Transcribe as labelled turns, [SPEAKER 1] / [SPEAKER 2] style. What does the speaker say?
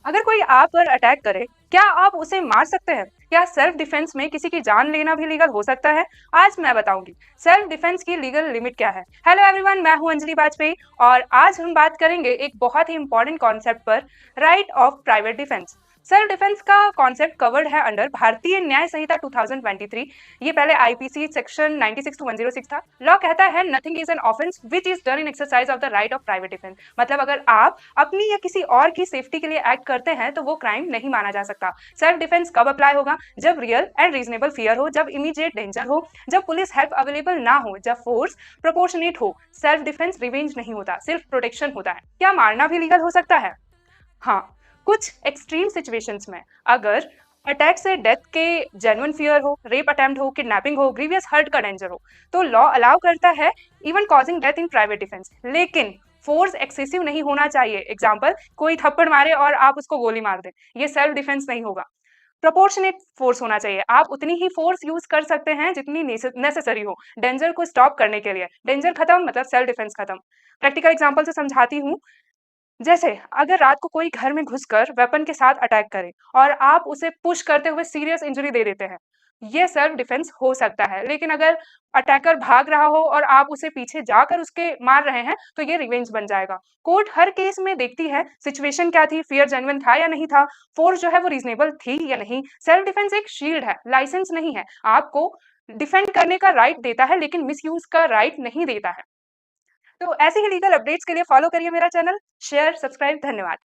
[SPEAKER 1] अगर कोई आप पर अटैक करे, क्या आप उसे मार सकते हैं? क्या सेल्फ डिफेंस में किसी की जान लेना भी लीगल हो सकता है? आज मैं बताऊंगी सेल्फ डिफेंस की लीगल लिमिट क्या है। हेलो एवरीवन, मैं हूं अंजलि बाजपेयी और आज हम बात करेंगे एक बहुत ही इंपॉर्टेंट कॉन्सेप्ट पर, right of private defence. Self defence का कॉन्सेप्ट कवर्ड है अंडर भारतीय न्याय संहिता 2023। ये पहले आईपीसी सेक्शन 96 टू 106 था। लॉ कहता है nothing is an offence which is done in exercise of the right of private defence. मतलब अगर आप अपनी या किसी और की सेफ्टी के लिए एक्ट करते हैं तो वो क्राइम नहीं माना जा सकता। सेल्फ डिफेंस कब अप्लाई होगा? जब रियल एंड रीजनेबल फियर हो, जब इमीडिएट डेंजर हो, जब पुलिस हेल्प अवेलेबल ना हो, जब फोर्स प्रोपोर्शनेट हो। सेल्फ डिफेंस रिवेंज नहीं होता, सिर्फ प्रोटेक्शन होता है। क्या मारना भी लीगल हो सकता है? हाँ, कुछ एक्सट्रीम सिचुएशंस में। अगर अटैक से डेथ के जेन्युइन फियर हो, रेप अटेम्प्ट हो, किडनैपिंग हो, ग्रीवियस हर्ट का डेंजर हो, तो लॉ अलाउ करता है even causing death in private defence. लेकिन फोर्स एक्सेसिव नहीं होना चाहिए। एग्जाम्पल, कोई थप्पड़ मारे और आप उसको गोली मार दें, ये सेल्फ डिफेंस नहीं होगा। प्रोपोर्शनेट फोर्स होना चाहिए। आप उतनी ही फोर्स यूज कर सकते हैं जितनी नेसेसरी हो डेंजर को स्टॉप करने के लिए। डेंजर खत्म मतलब सेल्फ डिफेंस खत्म। प्रैक्टिकल एग्जांपल से समझाती हूँ। जैसे अगर रात को कोई घर में घुसकर वेपन के साथ अटैक करे और आप उसे पुश करते हुए सीरियस इंजरी दे देते हैं, ये सेल्फ डिफेंस हो सकता है। लेकिन अगर अटैकर भाग रहा हो और आप उसे पीछे जाकर उसके मार रहे हैं तो ये रिवेंज बन जाएगा। कोर्ट हर केस में देखती है सिचुएशन क्या थी, फियर जेन्युइन था या नहीं था, फोर्स जो है वो रीजनेबल थी या नहीं। सेल्फ डिफेंस एक शील्ड है, लाइसेंस नहीं है। आपको डिफेंड करने का राइट देता है लेकिन मिसयूज का राइट नहीं देता है। तो ऐसे ही लीगल अपडेट्स के लिए फॉलो करिए मेरा चैनल, शेयर, सब्सक्राइब। धन्यवाद।